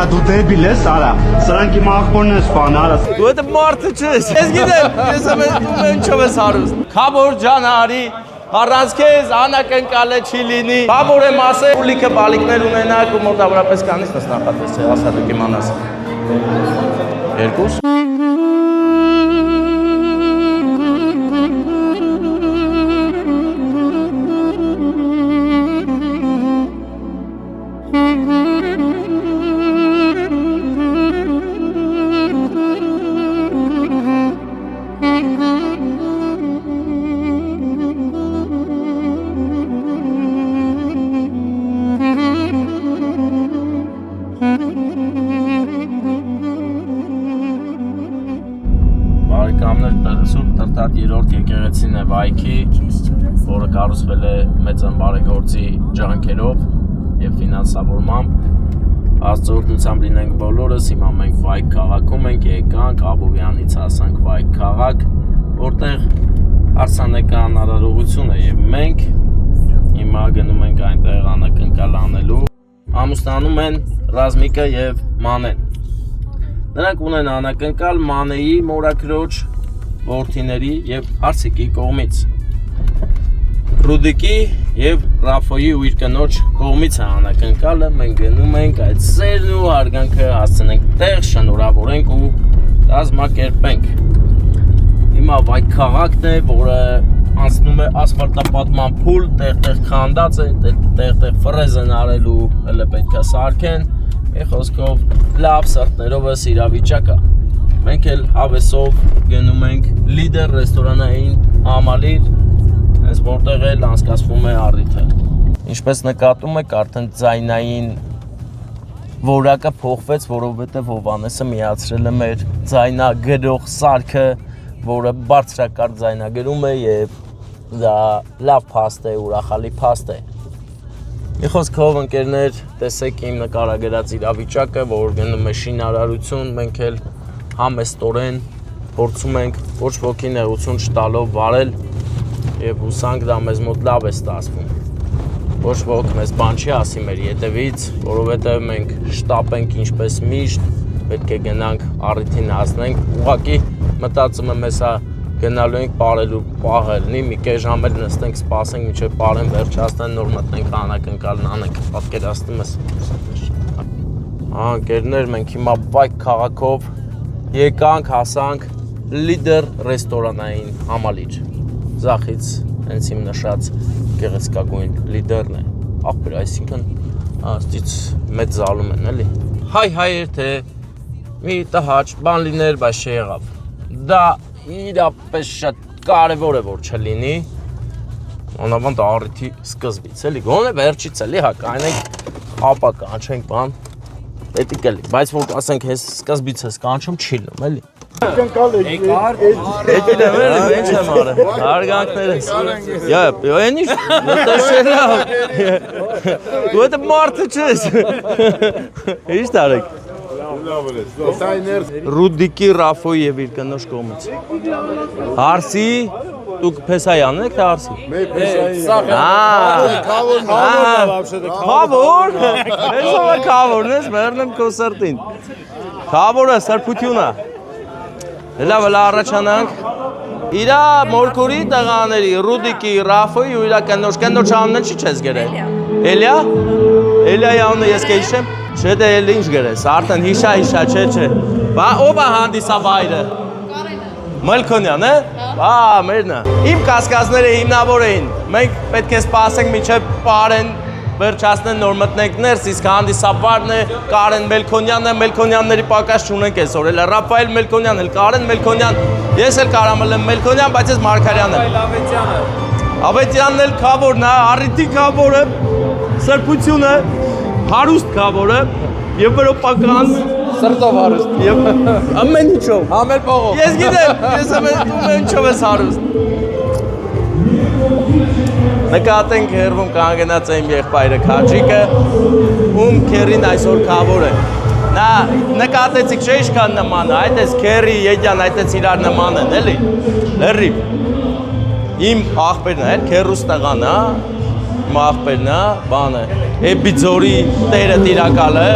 արա դու դեբիլ ես, արա։ Սրանք իմ աղբորն են սպան, արա։ Դու այդ մարդը չես։ Ես գիտեմ, ես ինչով ես հարուստ։ Քաբոր ջան արի, առանց քեզ անակնկալը չի լինի։ Քաբոր եմ ասել, ուլիքը բալիկներ ունենաք ու մոտավորապես կանից նստախատես է, ասա դուք իմանաս։ Երկուս։ Տրտատ երորդ եկեղեցին է վայքի, որը կառուցվել է մեծ բարեգործի ջանքերով և ֆինանսավորմամբ։ Աստծո լինենք բոլորս, հիմա մենք Վայք քաղաքում ենք, եկանք, Աբովյանից հասանք Վայք քաղաք, որտեղ հարսանեկան արարողություն է և մենք հիմա գնում ենք այնտեղ անակնկալ անելու։ Ամուսնանում են Ռազմիկը և Մանեն։ Նրանք ունեն անակնկալ Մանեի մորաքրոջ որդիների և Հարսիկի կողմից։ Ռուդիկի և Ռաֆոյի ու իր կնոջ կողմից է անակնկալը, մենք գնում ենք այդ սերն ու հարգանքը հասցնենք տեղ, շնորհավորենք ու կազմակերպենք։ Հիմա Վայք քաղաքն է, որը անցնում է ասֆալտապատման փուլ, տեղ-տեղ քանդած է, տեղ-տեղ ֆրեզ են արել ու հələ պետք է սարքեն։ Մի խոսքով լավ սրտներովս իրավիճակ է։ Մենք էլ հավեսով գնում ենք լիդեր ռեստորանային համալիր, հենց որտեղ էլ անցկացվում է առիթը։ Ինչպես նկատում եք, արդեն ձայնային որակը փոխվեց, որովհետև Հովհաննեսը միացրել է մեր ձայնագրող սարքը, որը բարձրակարգ ձայնագրում է և դա լավ փաստ է, ուրախալի փաստ է։ Մի խոսքով ընկերներ, տեսեք իմ նկարագրած իրավիճակը, որ գնում է շինարարություն, մենք էլ համեստորեն փորձում ենք ոչ ոքի նեղություն չտալով վարել և հուսանք դա մեզ մոտ լավ է ստացվում։ Ոչ ոք մեզ բան չի ասի մեր ետևից, որովհետև մենք շտապ ենք ինչպես միշտ, պետք է գնանք առիթին հասնենք, ուղղակի մտածում եմ հեսա գնալու ենք պարելու պահելնի, մի կես ժամ էլ նստենք, սպասենք, մինչև պարեն վերջացնեն, նոր մտնենք անակնկալն անենք, պատկերացնում ես։ Ընկերներ, մենք հիմա Վայք քաղաքով եկանք, հասանք լիդեր ռեստորանային համալիր։ Ձախից հենց իմ նշած գեղեցկագույն լիդերն է, աղբեր, այսինքն աստից մեծ զալում են, էլի։ Հայ-հայր թե մի տհաճ բան լիներ, բայց չեղավ։ Դա իրապես շատ կարևոր է, որ չլինի, մանավանդ առիթի սկզբից, էլի, գոնե վերջից էլի, հա, կանենք ապա կանչենք բան, պետք էլի, բայց որ ասենք հես սկզբից ես կանչում, չի լինում, էլի։ Էդի դեմերը, ինչ եմ արը, հարգանքներս, են ինչ, նտեսելավ, դու էդ մարդը չես, ինչ տարեք։ Ռուդիկի, Ռաֆոյի և իր կնոջ կողմից։ Հարսի, դուք Փեսայանն եք, թե Հարսի։ Քավոր, ես ով է քավորն ես, մերնեմ քո սրտին։ Քավորը, սրբությունը։ Լավ, առաջանանք։ Իրա մորքորի տղաների, Ռուդիկի, Ռաֆոյի ու իրա կնոջ անունը չի չես գրել։ Էլիա։ Էլիայի անունը ես կհիշեմ։ Չէ դե էլ ինչ գրես, արդեն հիշա, չէ։ Բա ով է հանդիսավայրը։ Մելքոնյան, է։ Մերն է։ Իմ կասկածները հիմնավոր էին։ Մենք պետք է սպասենք մինչև պարեն վերջացնեն, նոր մտնենք ներս, իսկ հանդիսավարն է Կարեն Մելքոնյանն է, Մելքոնյանների պակաս չունենք այսօր, էլ Ռաֆայել Մելքոնյան, էլ Կարեն Մելքոնյան, ես էլ կարամ եմ Մելքոնյան, բայց ես Մարգարյանն եմ։ Ավետյանն էլ քավորն է, առիթի քավորը, սրբությունը, հարուստ քավորը և վրոպական սրտով հարուստ և ամեն ինչով, ամեն պողով։ Ես գիտեմ, ես ամեն ինչով ես հարուստ։ Նկատենք հերվում կանգնած է իմ եղբայրը Քաջիկը, ում քերին այսօր քավոր է։ Նա նկատեցիք չէ ինչքան նման է, այդպես քերի, Եդյան, այդպես իրար նման են, էլի։ Լրիվ։ Իմ աղբերն է, քերուս տղան է, իմ աղբերն է, բանը, Էբիձորի տերը տիրակալը,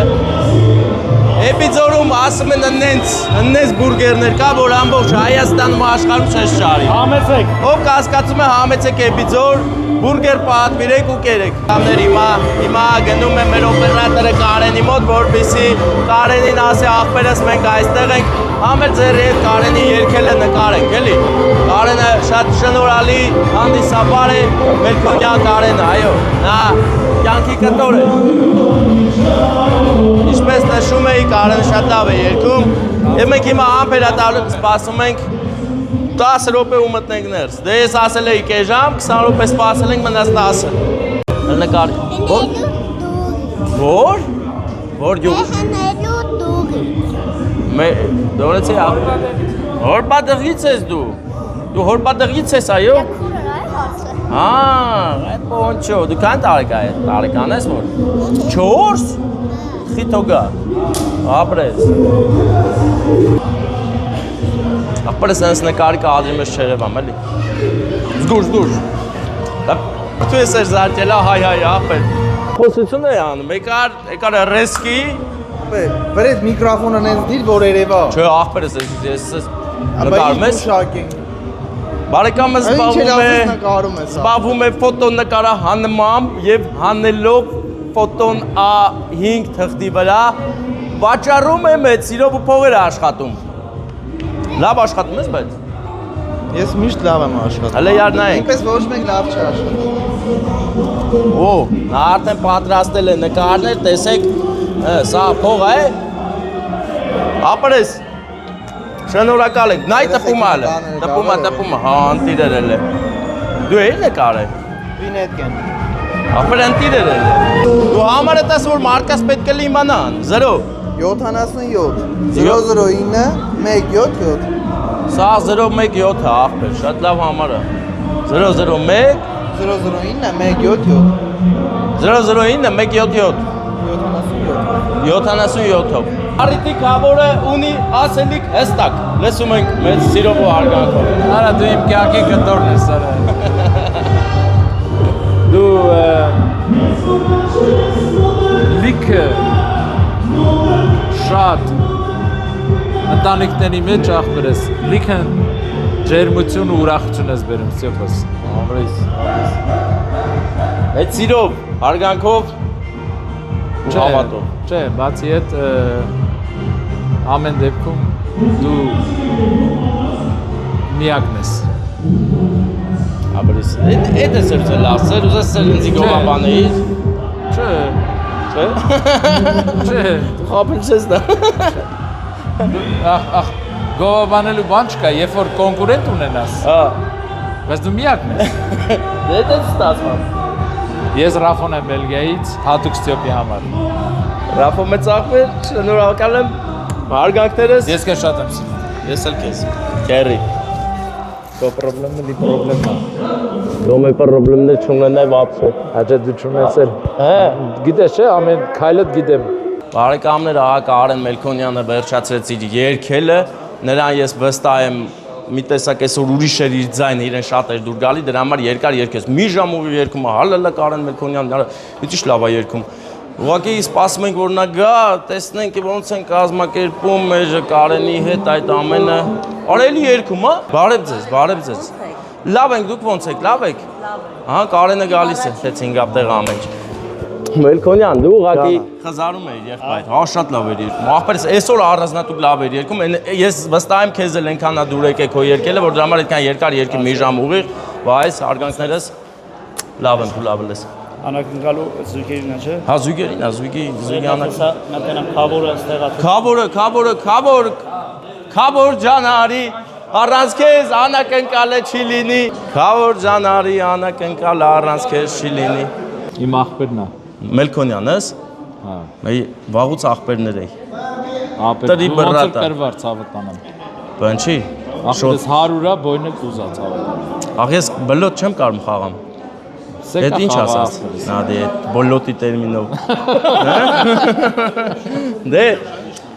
Էպիձորում ասում են ըննես բուրգերներ կա, որ ամբողջ Հայաստանում աշխարհում չես շարի։ Համեցեք։ Ով կասկածում է համեցեք Էպիձոր, բուրգեր պատվիրեք ու կերեք։ Համներ հիմա գնում է մեր օպերատորը Կարենի մոտ, որպեսզի Կարենին ասի աղբերս մենք այստեղ ենք, համեր ձեր հետ Կարենի երգելը նկարենք, էլի։ Կարենը շատ շնորհալի հանդիսաբար է, Մելքոնյան Կարենը, այո, նա կյանքի կտոր է։ Ինչպես նշում էի, Կարենը շատ լավ է երգում, եւ մենք հիմա ամբերատալուց սպասում ենք 10 րոպե ու մտնենք ներս։ Դե ես ասել էի կեժամ, 20 րոպե սպասել ենք, մնաց 10։ Նկար։ Որ? Որ յուղ։ Դորեցի հորպատեղից ես դու։ Դու հորպատեղից ես, այո։ Այդ պոնչո, դու քան տարեկան ես որ։ 4 խիթոգա։ Ապրես։ Ապրես այնս նկարի կադրի մեջ չերևամ, էլի։ Զգուր։ Դու ես էր զարկելա հայ ապեր։ Խոսություն է անում, եկար ռեսկի։ Բրեդ միկրոֆոնը նենց դիր, որ երևա։ Չէ, աղբերս ես նկարում ես։ Բարեկամը զբաղվում է ֆոտո նկարահանմամբ եւ հանելով ֆոտոն A5 թղթի վրա, վաճառում է մեծ սիրով ու փողեր աշխատում։ Լավ աշխատում ես, բայց Ես միշտ լավ եմ աշխատում։ Հələ յար նայենք։ Ինքպես ոչ մեկ լավ չի աշխատում։ Օ, նա արդեն պատրաստել է նկարներ, տեսեք, սա փող է։ Ապրես։ Շնորհակալ ենք։ Նայ տպումը, հա, անտիրել է։ Դու էի նկարը։ Վինետկեն։ Ապր անտիրել է։ Դու համարը տես որ մարկաս պետք է իմանան։ 0 77 009 177 Սա 017 է աղբեր, շատ լավ համար է։ 001 009 177 009 177 77-ով։ Առիթի կավորը ունի ասելիք հստակ, լսում ենք մեծ սիրով ու հարգանքով։ Արա դու իմ կյանքի կտորն ես արա։ Դու լիքը շատ ընտանիքների մեջ աղբերես, լիքը ջերմություն ու ուրախություն ես բերում, սեպս։ Ամրես։ Մեծ սիրով, հարգանքով ու հավատով։ Չէ, բացի այդ ամեն դեպքում դու միակն ես։ Ամրես։ Այդ է սերցել ասել, ուզես սեր ինձի գովաբանեիր։ Չէ։ Չէ։ Չէ։ Դու խապել չես դա։ Ախ, գովաբանելու բան չկա, երբ որ կոնկուրենտ ունենաս։ Հա։ Բայց դու միակն ես։ Դե դա ստացվում։ Ես Ռաֆոն եմ Բելգիայից, հատուկ Ստյոպի համար։ Ռաֆո մեծ աղբեր, շնորհակալ եմ հարգանքներս։ Ես քեզ շատ եմ սիրում։ Ես էլ քեզ։ Քերի։ Քո պրոբլեմը դի պրոբլեմա։ Դոմե պրոբլեմներ չունենայ վապսո։ Հաջա դու չունեցել։ Հա։ Գիտես չէ, ամեն քայլդ գիտեմ։ Բարեկամներ, ահա Կարեն Մելքոնյանը վերջացրեց իր երգելը, նրան ես վստահ եմ մի տեսակ այսօր ուրիշ էր իր ձայնը, իրեն շատ էր դուր գալի, դրա համար երկար երգեց։ Մի ժամ ուղիղ երգում է, հալալա Կարեն Մելքոնյանն, ինչ լավ է երգում։ Ուղղակի սպասում ենք որ նա գա, տեսնենք ոնց են կազմակերպում մեր Կարենի հետ այդ ամենը։ Արելի երգում, հա։ Բարև ձեզ։ Լավ ենք, դուք ոնց եք, լավ եք։ Հա, Կարենը գալիս է, թե 5 ապտեղ ամեն ինչ։ Մելքոնյան, դու ուղղակի խզարում էիր եղբայր, հա շատ լավ էր երգում։ Ախպերս այսօր առանձնատուկ լավ էր երգում։ Ես վստահ եմ քեզ էլ այնքան դուր եկեք քո երգելը, որ դրա համար այդքան երկար երգի մի ժամ ուղիղ, բայց հարգանքներս լավ եմ, դու լավ ես։ Անակնկալու զույգերին է, չէ։ Հա զույգերին, զույգի անակ։ Մենակ խավորը ստեղած։ Խավոր ջանարի, առանց քեզ անակնկալը չի լինի։ Խավոր ջանարի, անակնկալը առանց քեզ չի լինի։ Իմ աղբերն է։ Մելքոնյան ես։ Հա։ Մեի վաղուց աղբերներ էի։ Ապեր Տրի դու ոնց բռատա։ կրվար ցավտանամ։ Բանչի։ Ախպես 100-ա բոյնը կուզա ցավտանամ։ Ախ ես բլոտ չեմ կարող խաղամ։ Այդ ինչ ասած։ Նա դե բլոտի տերմինով։ Դե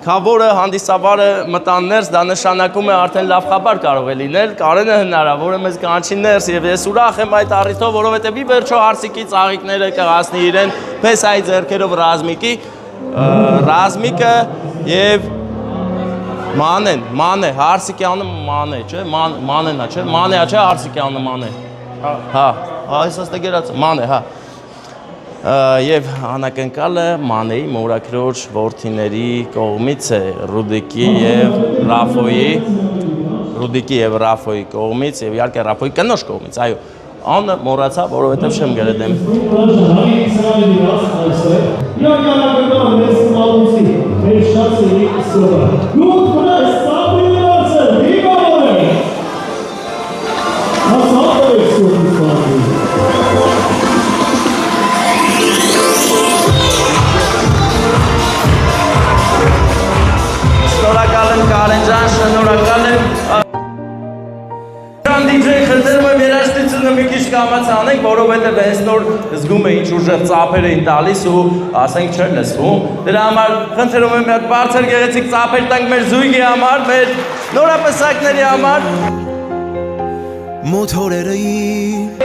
Խավորը հանդիսավարը մտան ներս, դա նշանակում է արդեն լավ խաբար կարող է լինել, Կարենը հնարավոր է մեզ կանչի ներս եւ ես ուրախ եմ այդ առիթով, որովհետեւ ի վերջո հարսիկի ծաղիկները կհասնի իրեն Փեսայի ձեռքերով Ռազմիկի, Ռազմիկը Եվ Մանե, Հարսիկյանը Մանե, չէ, Մանենա, չէ, Մանեա, չէ, Հարսիկյանը Մանե։ Հա, այս աստեգերած Մանե, հա։ Եվ անակնկալը Մանեի մորաքրոջ որդիների կողմից է Ռուդիկի եւ Ռաֆոյի կողմից եւ իհարկե Ռաֆոյի կնոջ կողմից, այո։ Անը մոռացա, որովհետեւ չեմ գրել։ Շնորհակալ եմ Կարեն ջան, շնորհակալ եմ։ DJ խնդրում եմ երաժշտությունը մի քիչ կամաց անենք, որովհետև հենց նոր զգում է ինչ ուժեղ ծափեր էին տալիս ու ասենք չէր լսվում։ Դրա համար խնդրում եմ մի հատ բարձր գեղեցիկ ծափեր տանք մեր զույգի համար, մեր նորապսակների համար։ Մոթորերը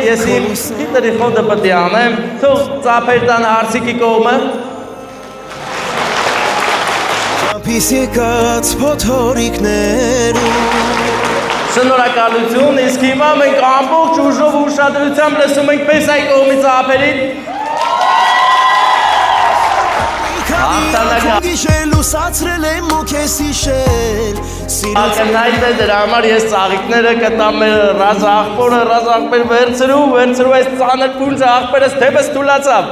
Ես իմ գիտերի խոդը պետք է անեմ, թող ծափեր տան Հարսիկի կողմը։ Պիս եկած փոթորիկներում Շնորհակալություն, իսկ հիմա մենք ամբողջ ուժով ու ուշադրությամբ լսում ենք Պեսայի կողմից ափերին։ Գիշեր լուսացրել եմ ու քեզ հիշել Ակնայդ է դրա համար ես ծաղիկները կտամ մեր ռազ աղբեր վերցրու այս ծանր պունջը աղբերս թեպս թուլացավ։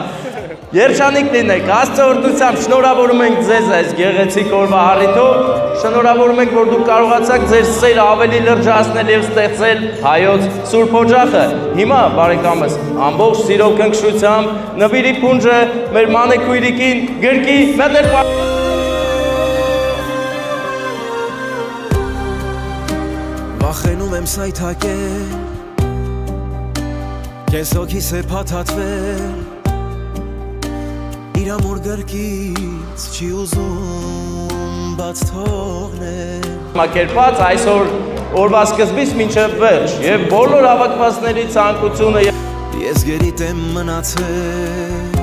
Երջանիկ լինեք, Աստծո օրհնությամբ շնորհավորում ենք ձեզ այս գեղեցիկ օրվա առիթով, շնորհավորում ենք, որ դուք կարողացաք ձեր սերը ավելի լրջացնել եւ ստեղծել հայոց Սուրբ Օջախը։ Հիմա, բարեկամս, ամբողջ սիրով քնքշությամբ նվիրի փունջը մեր մանեքույրիկին գրկի մետեր Վախենում եմ սայթակել Քեզ հոգիս է փաթաթվել Իրամոր գրկից չի ուզում բաց թողնել Մակերպած այսօր օրվա սկզբից մինչև վերջ եւ բոլոր հավաքվածների ցանկությունը Ես գերիտ եմ մնացել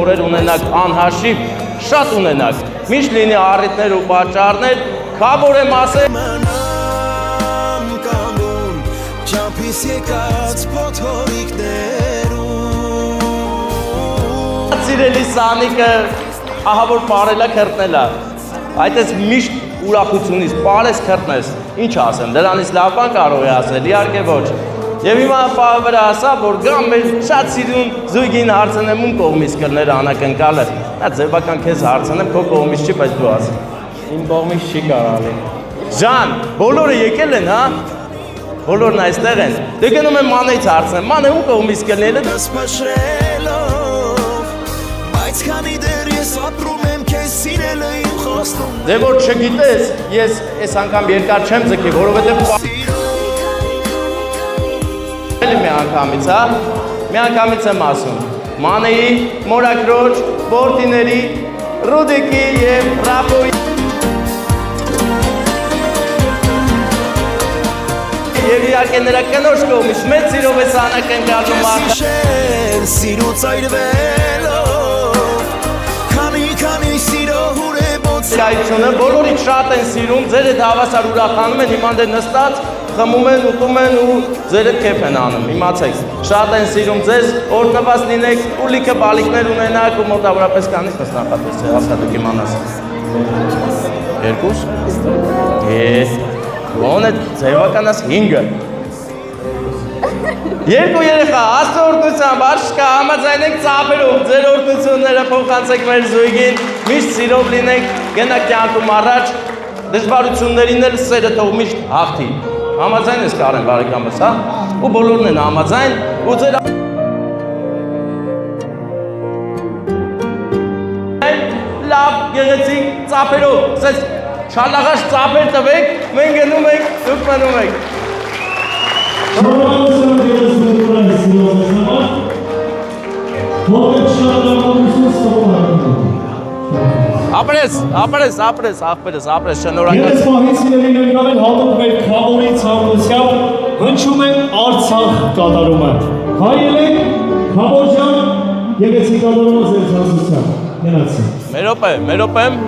Օրեր ունենաք անհաշիվ, շատ ունենաք Միշտ լինի առիթներ ու պատճառներ, քավոր եմ ասել Մնամ կանգուն, չափիս եկած փոթորիկներում Սիրելի Սանիկը, ահա որ պարելա քրտնելա, այդ ես միշտ ուրախությունից, պարես քրտնես, ինչ ասեմ, դրանից լավ բան կարող է ասել, իհարկե ոչ։ Եվ հիմա պահը վրա ասա, որ գամ մեր շատ սիրուն զույգին հարցնեմ ում կողմից կրներ անակնկալը, նա ձևական քեզ հարցնեմ, քո կողմից չի, բայց դու ասի։ Իմ կողմից չի կարալի։ Ժան, բոլորը եկել են, հա? Բոլորն այստեղ են։ Դե գնում եմ Մանեից հարցնեմ, Մանե ում կողմից կրները Բայց քանի դեռ ես ապրում եմ քեզ սիրելը իմ խոստում Դե որ չգիտես, ես այս անգամ երկար չեմ ձգի, որովհետև մի անգամից, հա? Մի անգամից եմ ասում Մանեի, մորաքրոջ, որդիների, Ռուդիկի եւ Ռաֆոյի Եվ իհարկե նրա կնոջ կողմից մեծ սիրով ես անակնկալում Սիրուց այրվելով Քանի սիրո հուրեբոց Կայությունը բոլորիք շատ են սիրում, ձեր հետ հավասար ուրախանում են, հիմա դեր նստած, խմում են, ուտում են ու ձեր հետ քեֆ են անում, իմացեք, շատ են սիրում ձեզ, օրհնված լինեք, ու լիքը բալիկներ ունենաք ու մոտավորապես քանից նստանքատես է, հասկա դուք իմանաս։ Երկուս։ Ոնց է ձևականաս 5-ը։ Երկու երեխա, Աստծո օրհնությամբ, աշկա, համաձայնեք ծափերով, ձեր օրհնությունները փոխանցեք մեր զույգին, միշտ սիրով լինենք, գնաք կյանքում առաջ, դժվարություններին էլ սերը թող միշտ հաղթի։ Համաձայն ես Կարեն բարեկամս, հա? Ու բոլորն են համաձայն, ու ձեր լավ գեղեցիկ ծափերով, ասես շալաղաշ ծափեր տվեք, մենք գնում ենք, դուք մնում եք։ Ապրես, շնորհակալ։ Ես պահից սիրելի ներկանել հատուկ մեր քավորի ցանկությամբ հնչում է Արցախ կատարումը։ Հայել եք, քավոր ջան, եկեցի կատարումը ձեր ցանկությամբ։ Գնացի։ Մեր օպեմ։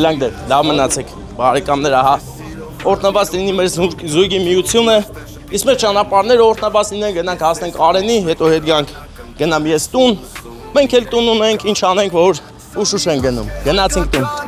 Ելանք դեր, լավ մնացեք, բարեկամներ, ահա օրտնված լինի մեր զույգի միությունը, իսկ մեր ճանապարհները օրտնված լինեն, գնանք հասնենք Արենի, հետո հետ գնամ ես տուն, մենք էլ տուն ունենք, ինչ անենք, որ ուշ են գնում, գնացինք տուն։